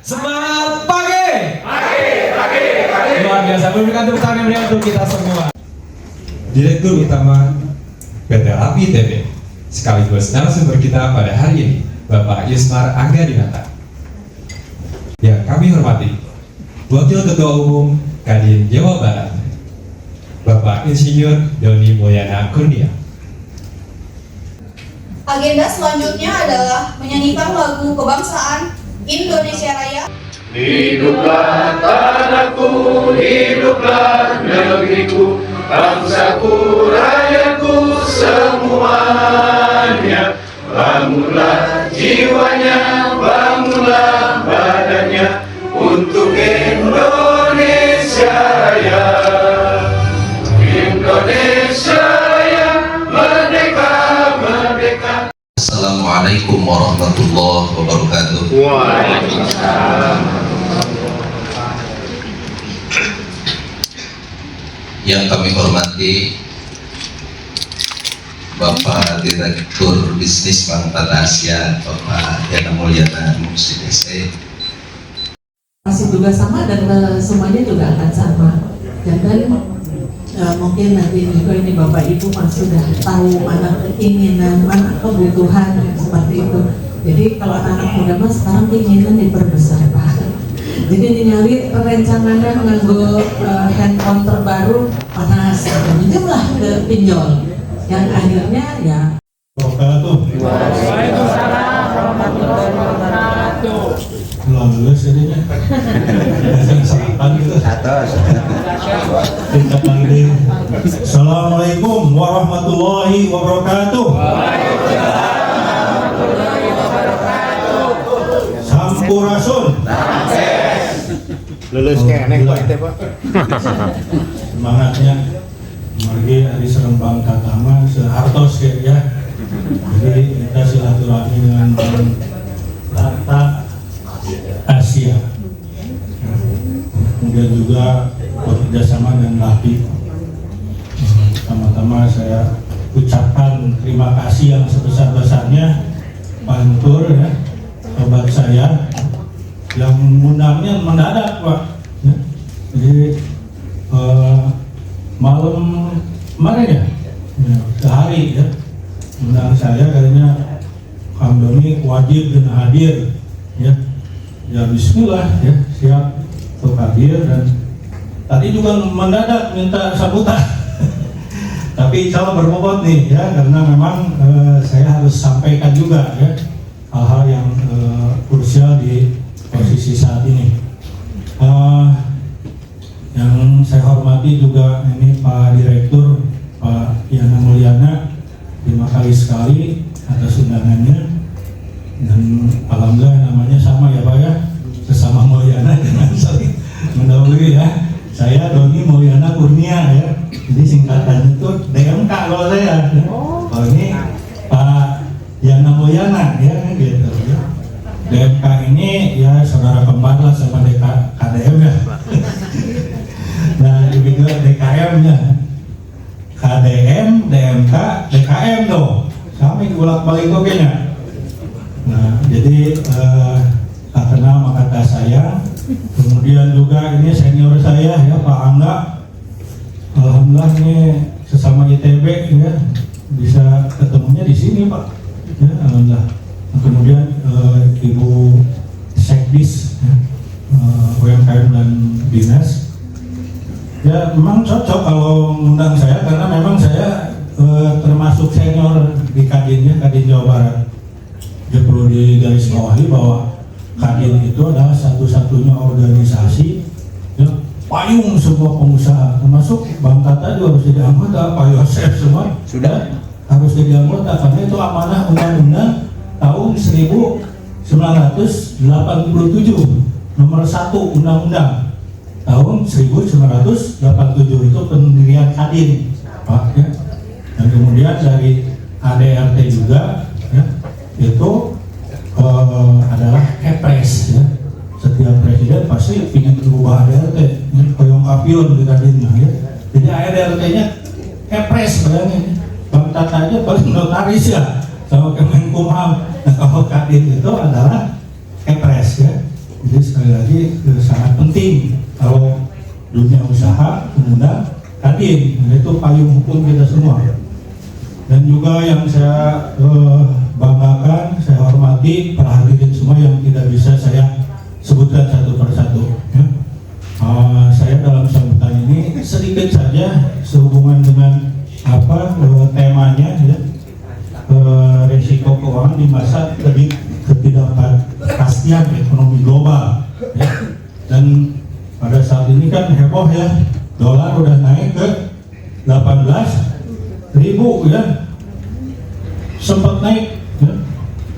Semangat pagi. Luar biasa. Berikan tepuk tangan yang meriah untuk kita semua. Direktur Utama PT LAPI ITB sekaligus narasumber kita pada hari ini, Bapak Yusmar Anggadinata. Yang kami hormati, Wakil Ketua Umum Kadin Jawa Barat, Bapak Insinyur Doni Mulyana Kurnia. Agenda selanjutnya adalah menyanyikan lagu kebangsaan Indonesia Raya. Hiduplah tanahku, hiduplah negeriku, bangsaku, rakyatku semuanya. Bangunlah jiwanya, bangunlah badannya untuk Indonesia Raya. Indonesia Raya, merdeka, merdeka. Assalamualaikum warahmatullahi wabarakatuh. Waalaikumsalam. Yang kami hormati Bapak Direktur Bisnis Bank Tata Asia, Bapak Yana Mulyana Muksidese. Masih juga sama dan semuanya juga akan sama. Dan mungkin nanti juga ini Bapak Ibu sudah tahu mana keinginan, mana kebutuhan seperti itu. Jadi kalau anak muda mas sekarang keinginan diperbesar Pak. Jadi nyari perencangannya nganggo handphone terbaru panas, minjemlah ke pinjol. Yang akhirnya ya. Waalaikumsalam warahmatullahi wabarakatuh. Lulus jadinya. Sarapan gitu. Assalamualaikum warahmatullahi wabarakatuh. Sampurasun. Lulus kene kok itu, Pak. Semangatnya margi hari Serembang Katama sehartos ya. Jadi kita silaturahmi dengan Bank Tata Asia. Kemudian juga bekerjasama dengan LAPI. Pertama-tama saya ucapkan terima kasih yang sebesar-besarnya Pak Antur ya, sobat saya yang mengundangnya mendadak Pak. Ya. Jadi malam kemarin ya, sehari ya, undang saya katanya Kang Doni wajib dan hadir ya. Ya bismillah ya, siap untuk hadir dan tadi juga mendadak minta sambutan. Tapi insya Allah berbobot nih ya, karena memang saya harus sampaikan juga ya hal-hal yang krusial di posisi saat ini. Yang saya hormati juga ini Pak Direktur Pak Yana Mulyana, terima kasih sekali atas undangannya dan alhamdulillah namanya sama ya Pak ya, sesama Mulyana dengan saling mendahului ya. Saya Doni Mulyana Kurnia ya, jadi singkatannya itu DMK kalau saya. Kalau ini Pak Yana Mulyana ya gitu ya. DMK ini ya saudara kembar lah sama KDM ya. Nah juga DKM nya, KDM, DMK, DKM tuh, sama bolak-balik kokenya. Nah jadi tak kenal maka tak sayang. Kemudian juga ini senior saya ya Pak Angga, alhamdulillah ini sesama ITB ya bisa ketemunya di sini Pak. Ya, alhamdulillah. Kemudian Ibu Sekdis ya, UMKM dan Dinas. Ya memang cocok kalau mengundang saya karena memang saya termasuk senior di Kadinnya, Kadin Jawa Barat. Ya perlu digarisbawahi bahwa Kadin itu adalah satu-satunya organisasi ya, payung semua pengusaha, termasuk Bank Tata juga harus jadi anggota, Pak Yosef semua sudah harus jadi anggota karena itu amanah undang-undang tahun 1987 nomor 1 undang-undang tahun 1987 itu pendirian Kadin Pak ya. Dan kemudian dari ADRT juga ya, itu adalah Kepres ya. Setiap presiden pasti ingin berubah ADRT ini koyong kapion di Kadinnya ya. Jadi ADRT-nya Kepres bayangin. Bank Tata aja paling notaris ya sama Kemenkumham. Nah kalau Kadin itu adalah Kepres ya. Jadi sekali lagi sangat penting kalau dunia usaha mengundang Kadin, itu payung hukum kita semua. Dan juga yang saya banggakan, saya hormati para hadirin semua yang tidak bisa saya sebutkan satu persatu. Ya. Saya dalam sambutan ini sedikit saja sehubungan dengan temanya, ya, resiko keuangan di masa ketidakpastian ekonomi global. Ya. Dan pada saat ini kan heboh ya, dolar udah naik ke 18.000 ya, sempat naik ya,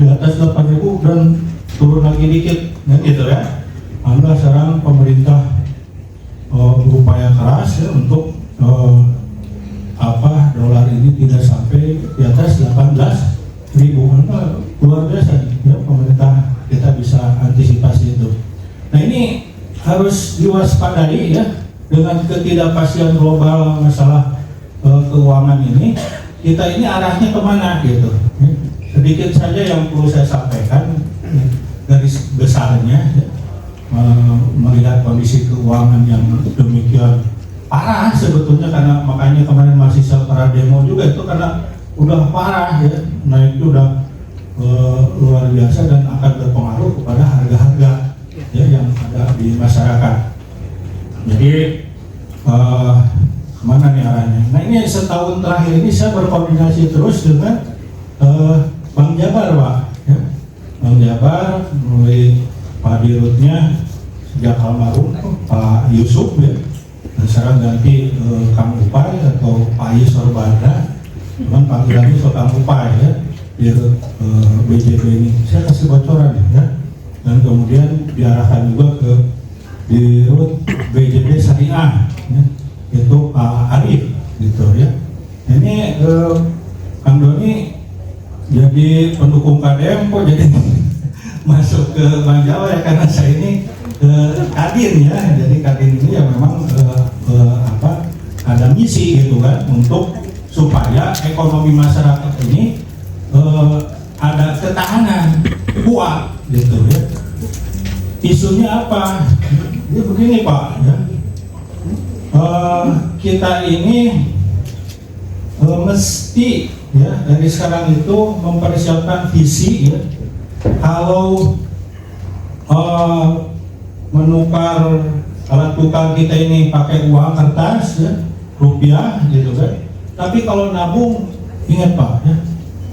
di atas 8.000 dan turun lagi dikit ya, gitu ya. Alhamdulillah sekarang pemerintah berupaya keras ya untuk dolar ini tidak sampai di atas 18.000. Luar biasa ya, pemerintah kita bisa antisipasi itu. Nah ini harus diwaspadai ya, dengan ketidakpastian global masalah keuangan ini, kita ini arahnya kemana gitu. Sedikit saja yang perlu saya sampaikan, garis besarnya ya, melihat kondisi keuangan yang demikian parah sebetulnya, karena makanya kemarin mahasiswa para demo juga itu karena udah parah ya, naik itu udah luar biasa dan akan berpengaruh kepada harga-harga ya yang ada di masyarakat. Jadi kemana nih arahnya? Nah ini setahun terakhir ini saya berkoordinasi terus dengan Bank Jabar, Pak. Ya. Bank Jabar mulai Pak Dirutnya sejak almarhum Pak Yusuf ya, dan sekarang ganti Kang Upai atau Pak Yusor Badra, cuman panggilannya Kang Upai ya, Dirut BJB ini. Saya kasih bocoran ya, dan kemudian diarahkan juga ke Dirut BJB Syariah ya, itu Pak Arif gitu ya. Ini Kang Doni jadi pendukung KDM kok jadi masuk ke Bank Jawa ya, karena saya ini Kadin ya. Jadi Kadin ini ya memang ada misi gitu kan, untuk supaya ekonomi masyarakat ini ada ketahanan kuat gitu ya. Isunya apa? Ya begini Pak ya. Kita ini mesti ya dari sekarang itu mempersiapkan visi ya, kalau menukar alat tukar kita ini pakai uang kertas ya, rupiah gitu kan. Tapi kalau nabung, ingat Pak ya,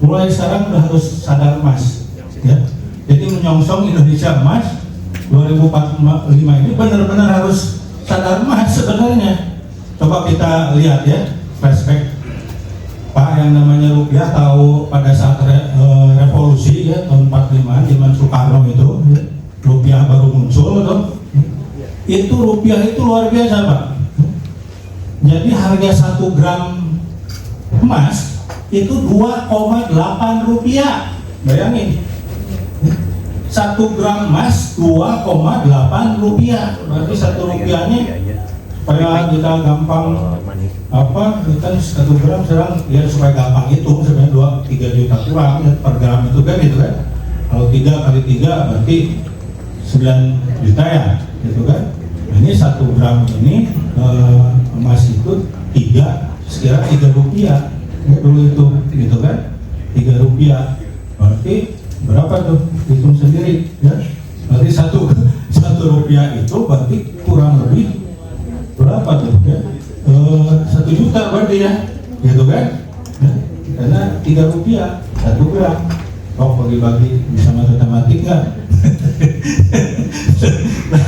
mulai sekarang udah harus sadar emas ya. Jadi menyongsong Indonesia emas 2045 ini benar-benar harus sadar emas sebenarnya. Coba kita lihat ya, flashback Pak, yang namanya rupiah tahu pada saat revolusi ya tahun 45 zaman Soekarno itu ya, rupiah baru muncul dong. Itu rupiah itu luar biasa Pak. Jadi harga 1 gram emas itu 2,8 rupiah. Bayangin, 1 gram emas 2,8 rupiah. Berarti 1 rupiahnya supaya kita gampang kan 1 gram sekarang ya, supaya gampang hitung sebenarnya 2-3 juta kurang ya, per gram itu kan gitu kan. Kalau 3 kali 3 berarti 9 juta ya gitu kan. Nah, ini 1 gram ini emas itu sekira 3 rupiah ya, dulu itu gitu kan, 3 rupiah berarti berapa tuh, hitung sendiri ya. Berarti 1 rupiah itu berarti kurang lebih berapa tuh ya, 1 juta berarti ya gitu kan ya? Karena 3 rupiah 1 gram. Oh, bagi-bagi bisa matematik nggak? Nah,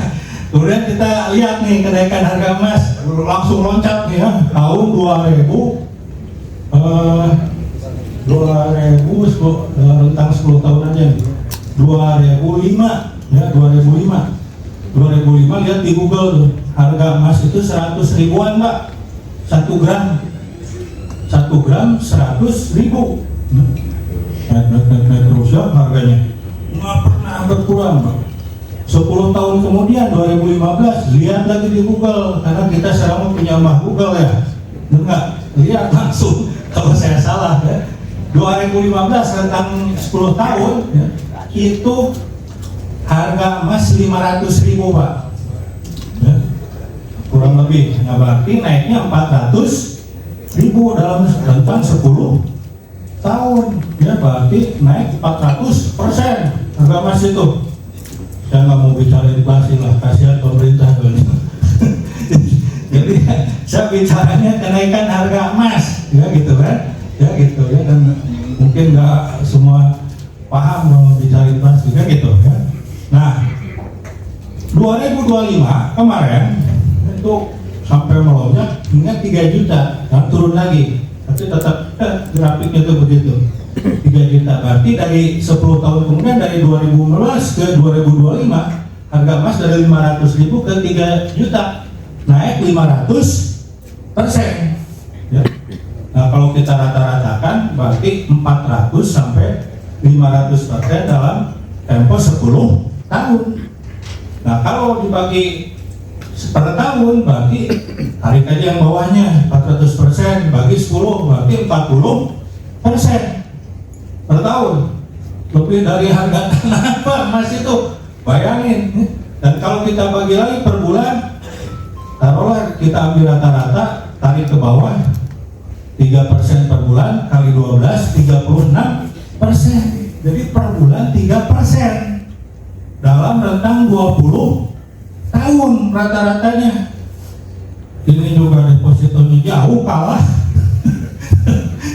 kemudian kita lihat nih kenaikan harga emas langsung loncat nih ya, tahun 2000 rentang 10 tahun aja nih, 2005 ya, 2005 lihat di Google tuh, harga emas itu 100 ribuan Pak, 1 gram 100.000. Naik terus ya harganya, nggak pernah berkurang Pak. 10 tahun kemudian 2015 lihat lagi di Google, karena kita sekarang punya mah Google ya, enggak lihat langsung kalau saya salah ya. 2015 tentang 10 tahun ya, itu harga emas 500.000 Pak, ya, kurang lebih. Nah berarti naiknya 400.000 dalam rentang 10 tahun, ya berarti naik 400% harga emas itu. Saya nggak mau bicara inflasi lah, kasihan pemerintah tuh. Jadi saya bicaranya kenaikan harga emas, ya gitu kan, ya gitu ya, dan mungkin nggak semua paham mau bicara inflasi, ya gitu ya. Nah, 2025 kemarin itu sampai melonjak hingga 3 juta, dan turun lagi, tapi tetap grafiknya itu begitu, 3 juta. Berarti dari 10 tahun kemudian, dari 2015 ke 2025, harga emas dari 500.000 ke 3 juta, naik 500%. Ya. Nah kalau kita rata-ratakan berarti 400 sampai 500% dalam tempo 10 tahun. Nah kalau dibagi per tahun berarti tarik aja yang bawahnya 400%, bagi 10 berarti 40% per tahun, lebih dari harga tanah emas itu, bayangin. Dan kalau kita bagi lagi per bulan, taruhlah kita ambil rata-rata, tarik ke bawah 3% per bulan kali 12, 36%. Jadi per bulan 3% dalam rentang 20 tahun rata-ratanya. Ini juga depositonya jauh kalah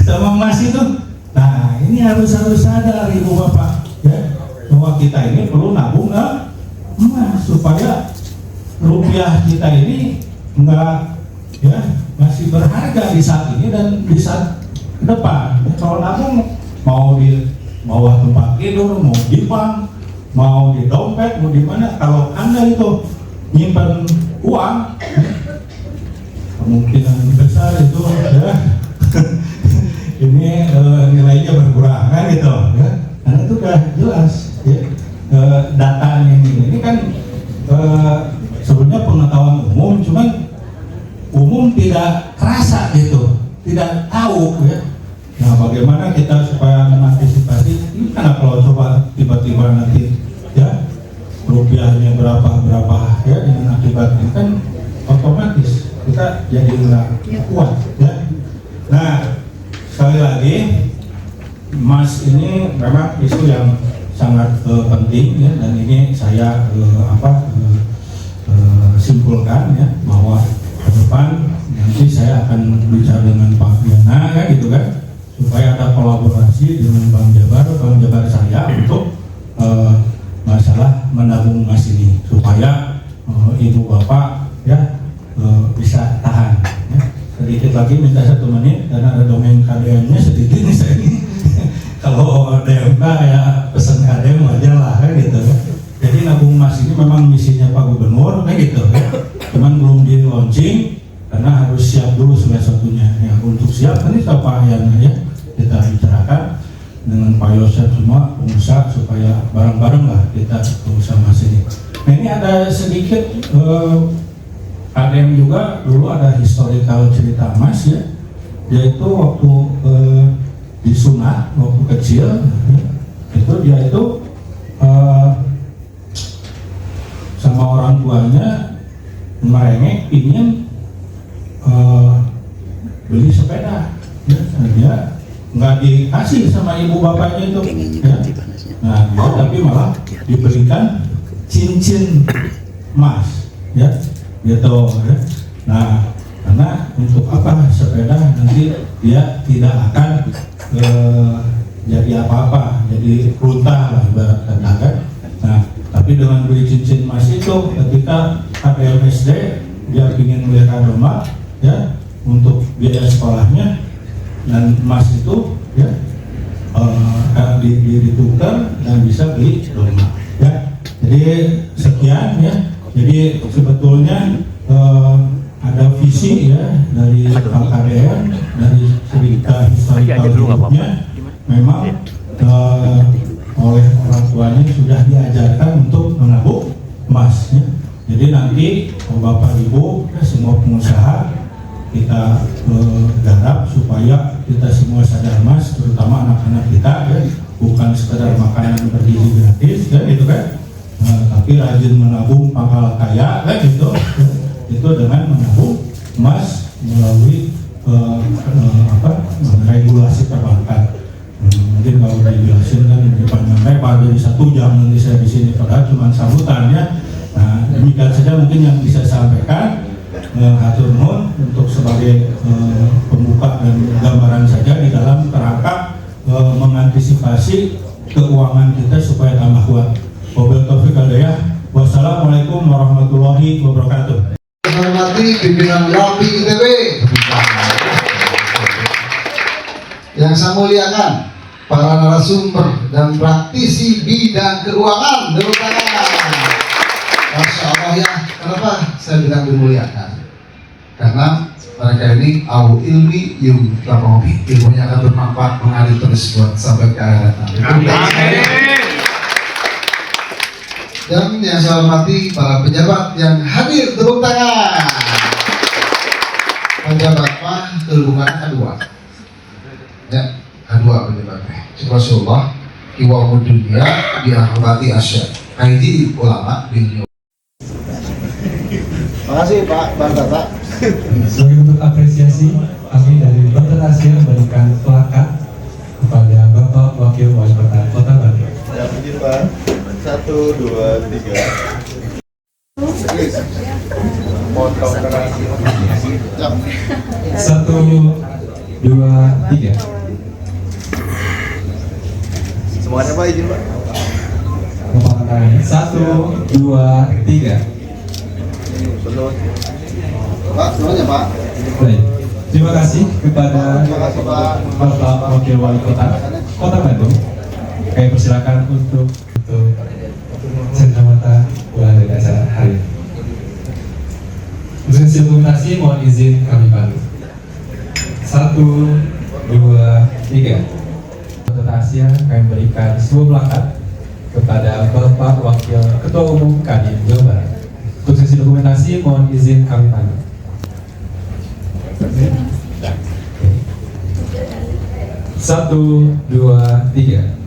sama emas itu. Nah ini harus sadar Ibu Bapak, ya, bahwa kita ini perlu nabung emas supaya rupiah kita ini enggak, ya, masih berharga di saat ini dan di saat depan. Kalau nabung mau di bawah tempat tidur, mau di bank, mau di dompet, mau di mana, kalau Anda itu nyimpan uang, kemungkinan besar itu, ya, ini nilainya berkurang kan gitu, ya. Karena itu udah jelas, ya, datanya ini kan sebenarnya pengetahuan umum, cuman umum tidak kerasa gitu, tidak tahu, ya. Nah bagaimana kita supaya mengantisipasi ini, karena kalau coba tiba-tiba nanti, ya, rupiahnya berapa ya, dengan akibat ini kan otomatis kita jadi nggak kuat, ya. Nah sekali lagi, emas ini memang isu yang sangat penting, ya, dan ini saya simpulkan, ya, bahwa ke depan nanti saya akan bicara dengan Pak Yana, ya, gitu kan, supaya ada kolaborasi dengan Bank Jabar saya untuk masalah menabung emas ini, supaya ibu bapak, ya, bisa tahan, ya. Sedikit lagi minta 1 menit karena ada dongeng KDM-nya sedikit nih saya ini. Kalau DMK ya pesan KDM aja lah, kan gitu, ya. Jadi nabung emas ini memang misinya Pak Gubernur, kayak gitu, ya. Cuman belum di launching karena harus siap dulu segala satunya. Ya, untuk siap ini Pak Yana, ya, kita bicarakan dengan Pak Yosef semua pengusaha supaya bareng-bareng lah kita usaha emas ini. Nah ini ada sedikit ADM juga, dulu ada historical cerita emas, ya, yaitu waktu disunat waktu kecil, itu dia itu sama orang tuanya merengek ingin beli sepeda, ya. Nah, dia nggak dikasih sama ibu bapaknya itu, ya. Nah dia tapi malah diberikan cincin emas, ya, gitu, ya. Nah karena untuk apa sepeda nanti dia tidak akan jadi apa-apa, jadi runtah lah ibarat kata, kan. Nah tapi dengan beli cincin emas itu, ketika KPMSD dia ingin melihara domba, ya, untuk biaya sekolahnya, dan emas itu, ya, ditukar dan bisa beli domba, ya. Jadi sekian, ya. Jadi sebetulnya ada visi, ya, dari KDM, dari cerita historical hidupnya, memang oleh orang tuanya sudah diajarkan untuk menabung emas, ya. Jadi nanti Bapak Ibu, ya, semua pengusaha kita garap supaya kita semua sadar emas, terutama anak-anak kita, ya, bukan sekedar makanan bergizi gratis, ya, gitu kan. tapi rajin menabung pangkal kaya kan gitu. Itu dengan menabung emas melalui regulasi perbankan. Mungkin kalau dijelasin kan lebih panjang lebar dari 1 jam nanti saya di sini, padahal cuma sambutannya. Nah, demikian saja mungkin yang bisa saya sampaikan. Hatur nuhun untuk sebagai pembuka dan gambaran saja di dalam kerangka mengantisipasi keuangan kita supaya tambah kuat. Wabillahi taufiq wal hidayah. Wassalamualaikum warahmatullahi wabarakatuh. Hormati pimpinan LAPI ITB yang saya muliakan, para narasumber dan praktisi bidang keuangan. Tepuk tangan. Masya Allah ya. Kenapa saya bilang dimuliakan? Karena mereka ini au ilmi yung tarobi, ilmunya akan bermanfaat mengalir terus buat sampai ke akhirat nanti. Dan yang saya hormati para pejabat yang hadir, tepuk tangan. Pejabat mah terhubungan kedua, ya kedua pejabatnya. Rasulullah iwa dunia dihormati asyad. Kaiji ulama dunia. Makasih Pak Bantata. Sebagai bentuk apresiasi, kami dari Banten Asia memberikan plakat kepada Bapak Wakil Wali Kota Kota Batu. Ya, begini Pak. 1, 2, 3. Potong terasi. 1, 2, 3. Semuanya Pak, izin Pak. Kepala tangan. 1, 2, 3. Betul. Pak, semuanya Pak. Baik. Terima kasih kepada Bapak Wakil Wali Kota Kota Bandung. Kami persilakan untuk cenderamata mulai dari acara hari ini. Untuk hasil dokumentasi mohon izin kami pandu. 1, 2, 3. Kota Asia kami berikan sebuah plakat kepada Bapak Wakil Ketua Umum Kadin Jawa Barat. Untuk sesi dokumentasi mohon izin kami pandu. 1, 2, 3.